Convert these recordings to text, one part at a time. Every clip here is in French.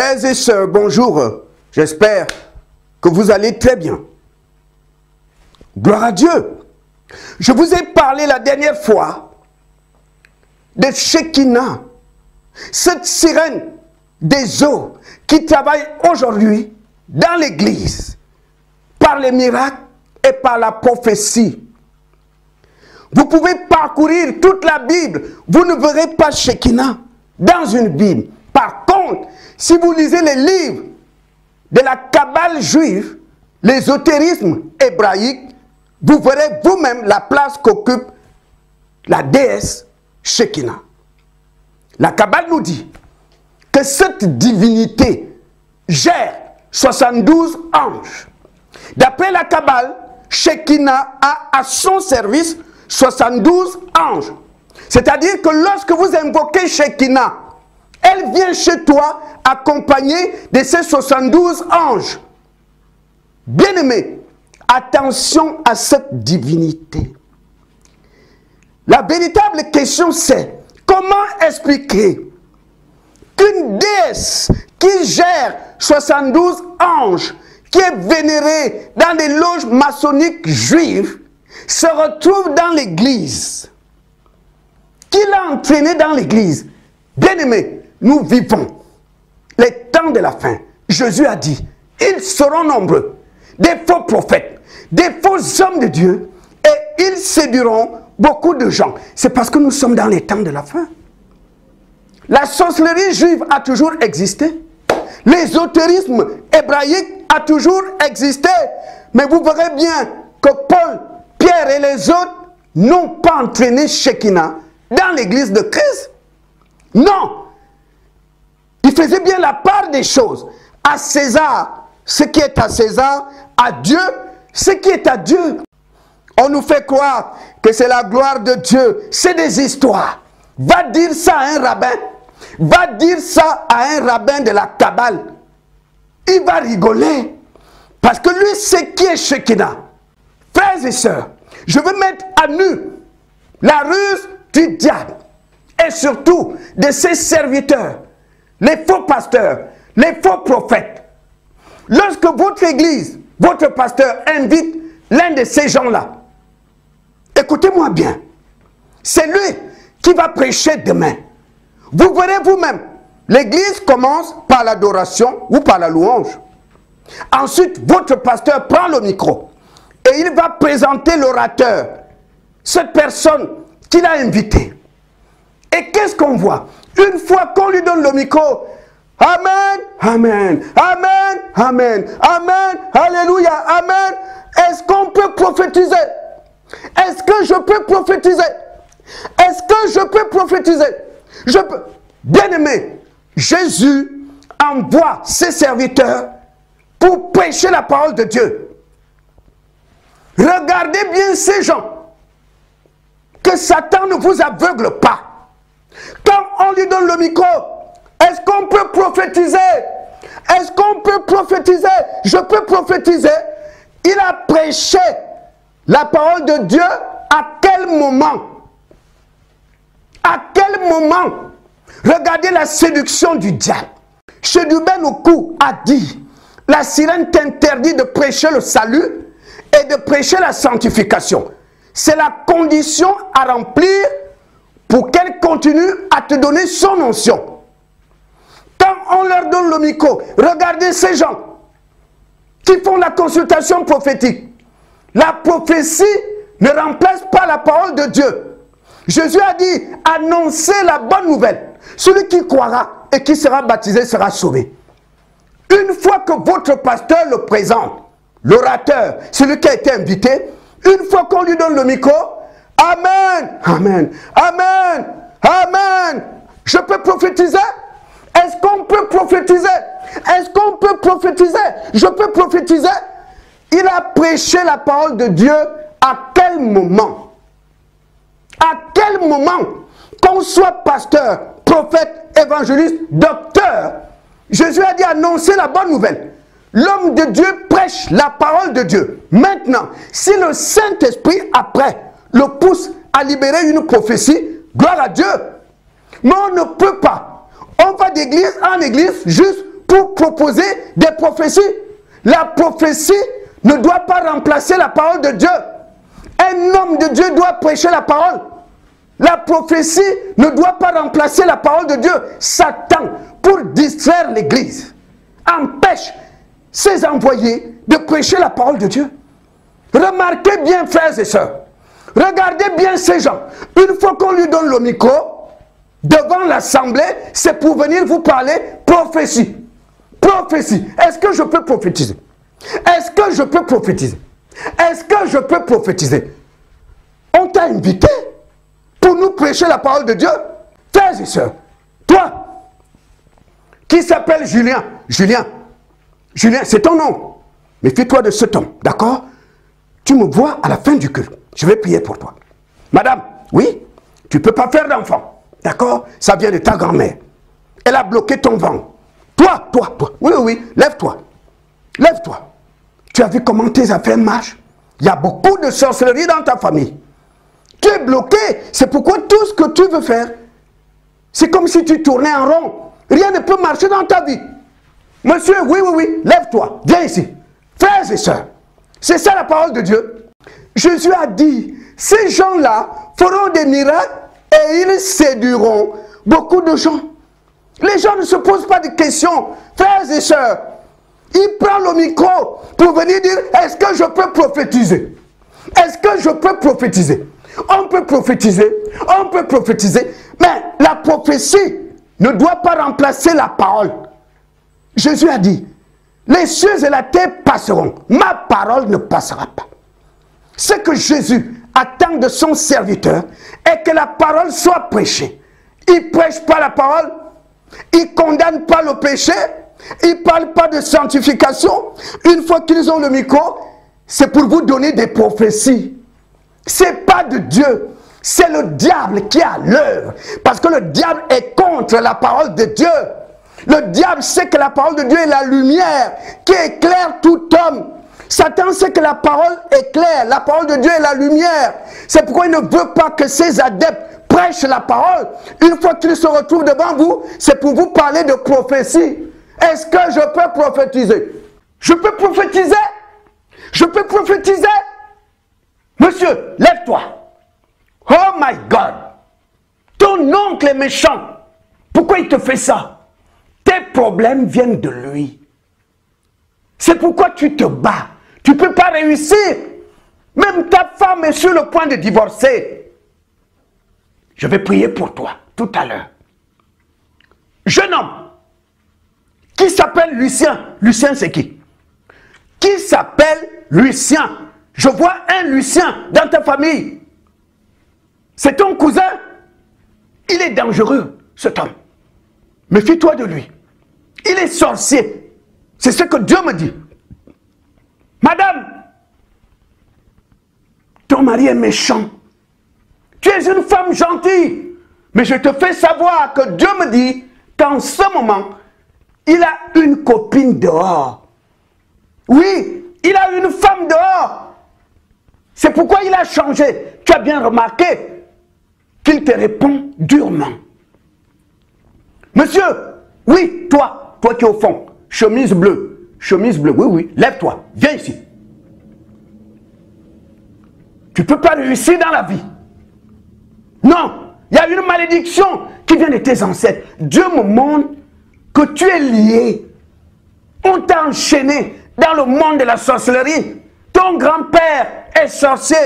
Frères et sœurs, bonjour. J'espère que vous allez très bien. Gloire à Dieu. Je vous ai parlé la dernière fois de Shekinah, cette sirène des eaux qui travaille aujourd'hui dans l'église par les miracles et par la prophétie. Vous pouvez parcourir toute la Bible, vous ne verrez pas Shekinah dans une Bible. Par contre, si vous lisez les livres de la Kabbale juive, l'ésotérisme hébraïque, vous verrez vous-même la place qu'occupe la déesse Shekinah. La Kabbale nous dit que cette divinité gère 72 anges. D'après la Kabbale, Shekinah a à son service 72 anges. C'est-à-dire que lorsque vous invoquez Shekinah, elle vient chez toi accompagnée de ces 72 anges. Bien-aimés, attention à cette divinité. La véritable question c'est, comment expliquer qu'une déesse qui gère 72 anges, qui est vénérée dans les loges maçonniques juives, se retrouve dans l'église? Qui l'a entraîné dans l'église? Bien-aimés, nous vivons les temps de la fin. Jésus a dit, ils seront nombreux, des faux prophètes, des faux hommes de Dieu, et ils séduiront beaucoup de gens. C'est parce que nous sommes dans les temps de la fin. La sorcellerie juive a toujours existé. L'ésotérisme hébraïque a toujours existé. Mais vous verrez bien que Paul, Pierre et les autres n'ont pas entraîné Shekinah dans l'église de Christ. Non. Il faisait bien la part des choses. À César, ce qui est à César, à Dieu, ce qui est à Dieu. On nous fait croire que c'est la gloire de Dieu. C'est des histoires. Va dire ça à un rabbin. Va dire ça à un rabbin de la Kabbale. Il va rigoler. Parce que lui, c'est qui est Shekinah. Frères et sœurs, je veux mettre à nu la ruse du diable. Et surtout de ses serviteurs. Les faux pasteurs, les faux prophètes. Lorsque votre église, votre pasteur invite l'un de ces gens-là, écoutez-moi bien, c'est lui qui va prêcher demain. Vous verrez vous-même, l'église commence par l'adoration ou par la louange. Ensuite, votre pasteur prend le micro et il va présenter l'orateur, cette personne qu'il a invitée. Et qu'est-ce qu'on voit? Une fois qu'on lui donne le micro, Amen, Amen, Amen, Amen, Amen, Alléluia, Amen. Est-ce qu'on peut prophétiser? Est-ce que je peux prophétiser? Est-ce que je peux prophétiser? Je peux. Bien-aimé, Jésus envoie ses serviteurs pour prêcher la parole de Dieu. Regardez bien ces gens. Que Satan ne vous aveugle pas. Quand on lui donne le micro, est-ce qu'on peut prophétiser? Est-ce qu'on peut prophétiser? Je peux prophétiser. Il a prêché la parole de Dieu à quel moment? À quel moment? Regardez la séduction du diable. Chedubin Oku a dit, la sirène t'interdit de prêcher le salut et de prêcher la sanctification. C'est la condition à remplir pour qu'elle continue à te donner son onction. Quand on leur donne le micro, regardez ces gens qui font la consultation prophétique. La prophétie ne remplace pas la parole de Dieu. Jésus a dit, annoncez la bonne nouvelle. Celui qui croira et qui sera baptisé sera sauvé. Une fois que votre pasteur le présente, l'orateur, celui qui a été invité, une fois qu'on lui donne le micro, Amen, Amen, Amen, Amen. Je peux prophétiser? Est-ce qu'on peut prophétiser? Est-ce qu'on peut prophétiser? Je peux prophétiser? Il a prêché la parole de Dieu à quel moment? À quel moment? Qu'on soit pasteur, prophète, évangéliste, docteur, Jésus a dit annoncer la bonne nouvelle. L'homme de Dieu prêche la parole de Dieu. Maintenant, si le Saint-Esprit, après, le pousse à libérer une prophétie, gloire à Dieu. Mais on ne peut pas. On va d'église en église juste pour proposer des prophéties. La prophétie ne doit pas remplacer la parole de Dieu. Un homme de Dieu doit prêcher la parole. La prophétie ne doit pas remplacer la parole de Dieu. Satan, pour distraire l'Église, empêche ses envoyés de prêcher la parole de Dieu. Remarquez bien, frères et sœurs, regardez bien ces gens. Une fois qu'on lui donne le micro, devant l'assemblée, c'est pour venir vous parler prophétie. Prophétie. Est-ce que je peux prophétiser? Est-ce que je peux prophétiser? Est-ce que je peux prophétiser? On t'a invité pour nous prêcher la parole de Dieu. Frères et sœurs, toi, qui s'appelle Julien, Julien, c'est ton nom. Méfie-toi de cet homme, d'accord? Tu me vois à la fin du culte. Je vais prier pour toi. Madame, oui, tu ne peux pas faire d'enfant, d'accord? Ça vient de ta grand-mère. Elle a bloqué ton ventre. Toi, oui, lève-toi. Lève-toi. Tu as vu comment tes affaires marchent? Il y a beaucoup de sorcellerie dans ta famille. Tu es bloqué. C'est pourquoi tout ce que tu veux faire, c'est comme si tu tournais en rond. Rien ne peut marcher dans ta vie. Monsieur, oui, lève-toi. Viens ici. Frères et sœurs, c'est ça la parole de Dieu. Jésus a dit, ces gens-là feront des miracles et ils séduiront beaucoup de gens. Les gens ne se posent pas de questions. Frères et sœurs, il prend le micro pour venir dire, est-ce que je peux prophétiser? Est-ce que je peux prophétiser? On peut prophétiser, mais la prophétie ne doit pas remplacer la parole. Jésus a dit, les cieux et la terre passeront, ma parole ne passera pas. Ce que Jésus attend de son serviteur est que la parole soit prêchée. Il ne prêche pas la parole, il ne condamne pas le péché, il ne parle pas de sanctification. Une fois qu'ils ont le micro, c'est pour vous donner des prophéties. Ce n'est pas de Dieu, c'est le diable qui est à l'œuvre. Parce que le diable est contre la parole de Dieu. Le diable sait que la parole de Dieu est la lumière qui éclaire tout homme. Satan sait que la parole éclaire, la parole de Dieu est la lumière. C'est pourquoi il ne veut pas que ses adeptes prêchent la parole. Une fois qu'ils se retrouvent devant vous, c'est pour vous parler de prophétie. Est-ce que je peux prophétiser? Je peux prophétiser? Je peux prophétiser? Monsieur, lève-toi. Oh my God. Ton oncle est méchant. Pourquoi il te fait ça? Tes problèmes viennent de lui. C'est pourquoi tu te bats. Tu ne peux pas réussir. Même ta femme est sur le point de divorcer. Je vais prier pour toi tout à l'heure. Jeune homme qui s'appelle Lucien. Lucien, c'est qui? Qui s'appelle Lucien? Je vois un Lucien dans ta famille. C'est ton cousin. Il est dangereux, cet homme. Méfie-toi de lui. Il est sorcier. C'est ce que Dieu me dit. Madame, ton mari est méchant. Tu es une femme gentille. Mais je te fais savoir que Dieu me dit qu'en ce moment, il a une copine dehors. Oui, il a une femme dehors. C'est pourquoi il a changé. Tu as bien remarqué qu'il te répond durement. Monsieur, oui, toi qui es au fond, chemise bleue, oui, lève-toi, viens ici. Tu ne peux pas réussir dans la vie. Non, il y a une malédiction qui vient de tes ancêtres. Dieu me montre que tu es lié. On t'a enchaîné dans le monde de la sorcellerie. Ton grand-père est sorcier.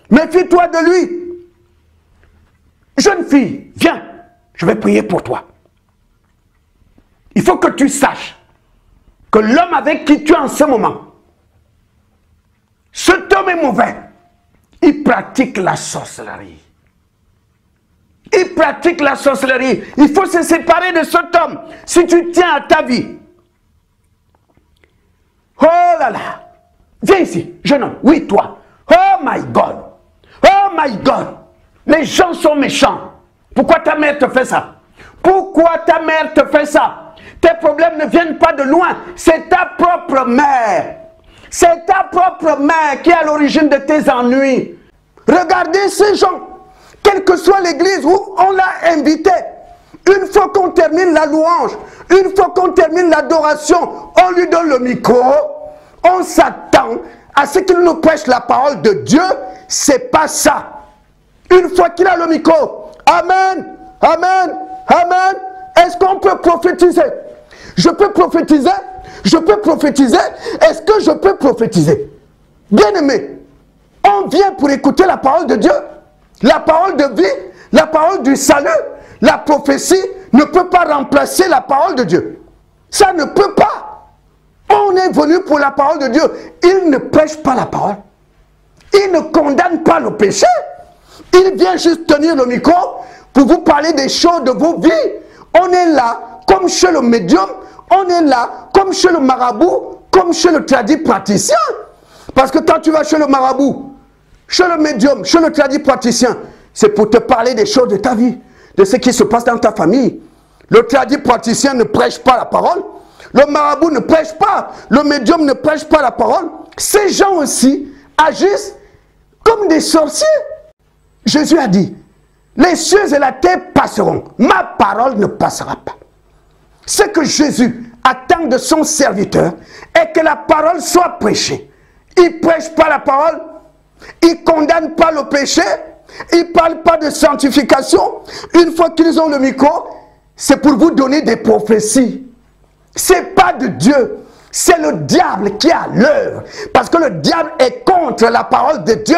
Méfie-toi de lui. Jeune fille, viens, je vais prier pour toi. Il faut que tu saches que l'homme avec qui tu es en ce moment, cet homme est mauvais. Il pratique la sorcellerie. Il pratique la sorcellerie. Il faut se séparer de cet homme si tu tiens à ta vie. Oh là là. Viens ici, jeune homme. Oui, toi. Oh my God. Oh my God. Les gens sont méchants. Pourquoi ta mère te fait ça? Pourquoi ta mère te fait ça? Tes problèmes ne viennent pas de loin. C'est ta propre mère. C'est ta propre mère qui est à l'origine de tes ennuis. Regardez ces gens. Quelle que soit l'église où on l'a invité, Une fois qu'on termine la louange, une fois qu'on termine l'adoration, on lui donne le micro, on s'attend à ce qu'il nous prêche la parole de Dieu. C'est pas ça. Une fois qu'il a le micro, Amen, Amen, Amen. Est-ce qu'on peut prophétiser? Je peux prophétiser? Je peux prophétiser? Est-ce que je peux prophétiser? Bien-aimé, on vient pour écouter la parole de Dieu, la parole de vie, la parole du salut. La prophétie ne peut pas remplacer la parole de Dieu. Ça ne peut pas. On est venu pour la parole de Dieu. Il ne prêche pas la parole. Il ne condamne pas le péché. Il vient juste tenir le micro pour vous parler des choses de vos vies. On est là comme chez le médium. On est là comme chez le marabout, comme chez le tradit praticien. Parce que quand tu vas chez le marabout, chez le médium, chez le tradit praticien, c'est pour te parler des choses de ta vie, de ce qui se passe dans ta famille. Le tradit praticien ne prêche pas la parole. Le marabout ne prêche pas. Le médium ne prêche pas la parole. Ces gens aussi agissent comme des sorciers. Jésus a dit, les cieux et la terre passeront. Ma parole ne passera pas. Ce que Jésus attend de son serviteur est que la parole soit prêchée. Il ne prêche pas la parole. Il ne condamne pas le péché. Ils ne parlent pas de sanctification. Une fois qu'ils ont le micro, c'est pour vous donner des prophéties. Ce n'est pas de Dieu. C'est le diable qui a l'œuvre. Parce que le diable est contre la parole de Dieu.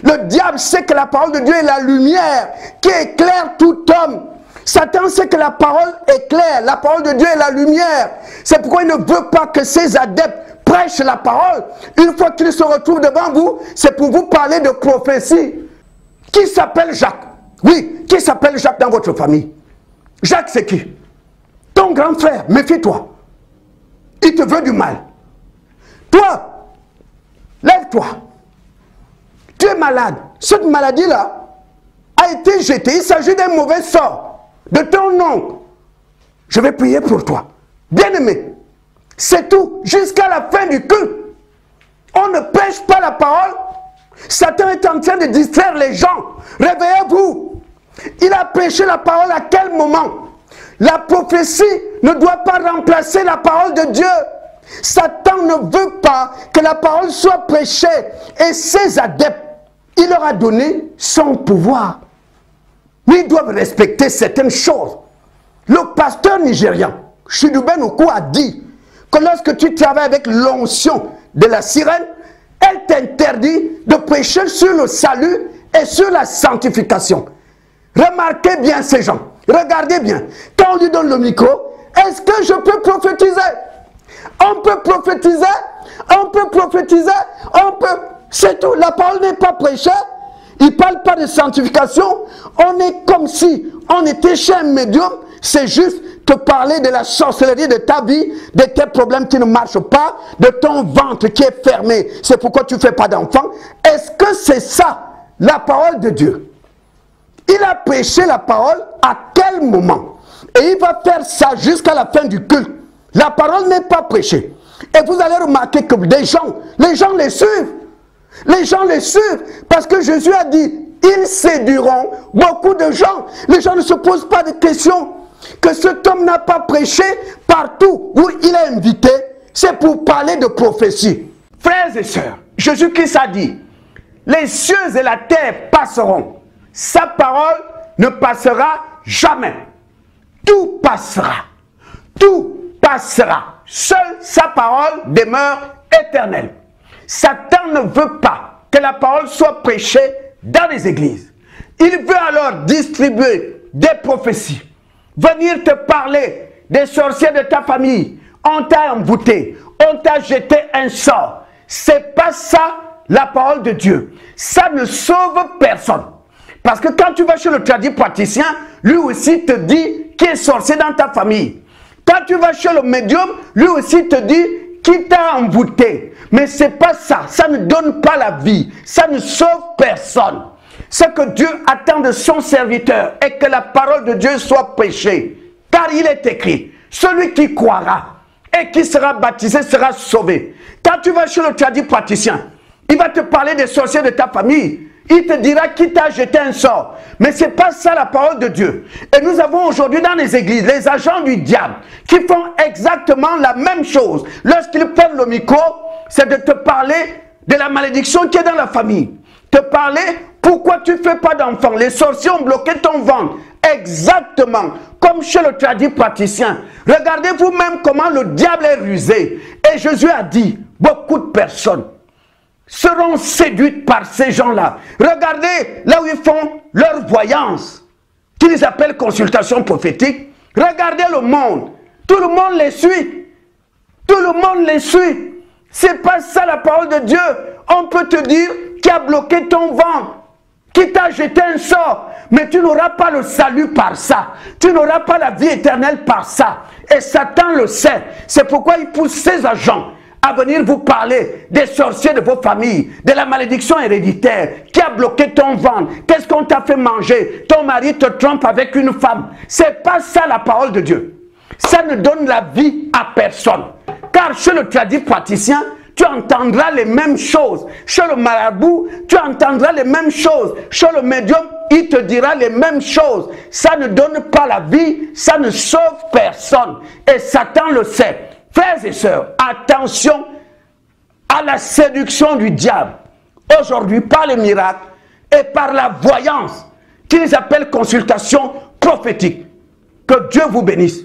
Le diable sait que la parole de Dieu est la lumière qui éclaire tout homme. Satan sait que la parole est claire. La parole de Dieu est la lumière. C'est pourquoi il ne veut pas que ses adeptes prêchent la parole. Une fois qu'ils se retrouvent devant vous, c'est pour vous parler de prophétie. Qui s'appelle Jacques? Oui, qui s'appelle Jacques dans votre famille? Jacques, c'est qui? Ton grand frère, méfie-toi. Il te veut du mal. Toi, lève-toi. Tu es malade. Cette maladie-là a été jetée. Il s'agit d'un mauvais sort de ton oncle. Je vais prier pour toi. Bien-aimé, c'est tout. Jusqu'à la fin du culte. On ne prêche pas la parole. Satan est en train de distraire les gens. Réveillez-vous. Il a prêché la parole à quel moment? La prophétie ne doit pas remplacer la parole de Dieu. Satan ne veut pas que la parole soit prêchée. Et ses adeptes, il leur a donné son pouvoir. Mais ils doivent respecter certaines choses. Le pasteur nigérian, Chiduben Oku, a dit que lorsque tu travailles avec l'onction de la sirène, elle t'interdit de prêcher sur le salut et sur la sanctification. Remarquez bien ces gens. Regardez bien. Quand on lui donne le micro, est-ce que je peux prophétiser? On peut prophétiser. On peut prophétiser. On peut. C'est tout. La parole n'est pas prêchée. Il ne parle pas de sanctification. On est comme si on était chez un médium. C'est juste te parler de la sorcellerie de ta vie, de tes problèmes qui ne marchent pas, de ton ventre qui est fermé. C'est pourquoi tu ne fais pas d'enfant. Est-ce que c'est ça, la parole de Dieu? Il a prêché la parole à quel moment? Et il va faire ça jusqu'à la fin du culte. La parole n'est pas prêchée. Et vous allez remarquer que les gens les suivent. Les gens les suivent parce que Jésus a dit, ils séduiront beaucoup de gens. Les gens ne se posent pas de questions. Que cet homme n'a pas prêché partout où il est invité, c'est pour parler de prophétie. Frères et sœurs, Jésus-Christ a dit, les cieux et la terre passeront. Sa parole ne passera jamais. Tout passera. Tout passera. Seule sa parole demeure éternelle. Satan ne veut pas que la parole soit prêchée dans les églises. Il veut alors distribuer des prophéties. Venir te parler des sorciers de ta famille. On t'a envoûté. On t'a jeté un sort. C'est pas ça la parole de Dieu. Ça ne sauve personne. Parce que quand tu vas chez le tradit praticien, lui aussi te dit qui est sorcier dans ta famille. Quand tu vas chez le médium, lui aussi te dit qui t'a envoûté. Mais c'est pas ça. Ça ne donne pas la vie. Ça ne sauve personne. Ce que Dieu attend de son serviteur est que la parole de Dieu soit prêchée. Car il est écrit, celui qui croira et qui sera baptisé sera sauvé. Quand tu vas chez le tradit praticien, il va te parler des sorciers de ta famille. il te dira qui t'a jeté un sort. Mais ce n'est pas ça la parole de Dieu. Et nous avons aujourd'hui dans les églises les agents du diable qui font exactement la même chose. Lorsqu'ils prennent le micro, c'est de te parler de la malédiction qui est dans la famille. Te parler pourquoi tu ne fais pas d'enfant. Les sorciers ont bloqué ton ventre. Exactement comme chez le tradipraticien. Regardez vous-même comment le diable est rusé. Et Jésus a dit, beaucoup de personnes seront séduites par ces gens-là. Regardez là où ils font leur voyance, qu'ils appellent consultation prophétique. Regardez le monde. Tout le monde les suit. Tout le monde les suit. C'est pas ça la parole de Dieu. On peut te dire qui a bloqué ton ventre, qui t'a jeté un sort, mais tu n'auras pas le salut par ça. Tu n'auras pas la vie éternelle par ça. Et Satan le sait. C'est pourquoi il pousse ses agents à venir vous parler des sorciers de vos familles, de la malédiction héréditaire, qui a bloqué ton ventre. Qu'est-ce qu'on t'a fait manger? Ton mari te trompe avec une femme. C'est pas ça la parole de Dieu. Ça ne donne la vie à personne. Car chez le tradipraticien, tu entendras les mêmes choses. Chez le marabout, tu entendras les mêmes choses. Chez le médium, il te dira les mêmes choses. Ça ne donne pas la vie, ça ne sauve personne. Et Satan le sait. Frères et sœurs, attention à la séduction du diable. Aujourd'hui, par les miracles et par la voyance, qu'ils appellent consultation prophétique. Que Dieu vous bénisse.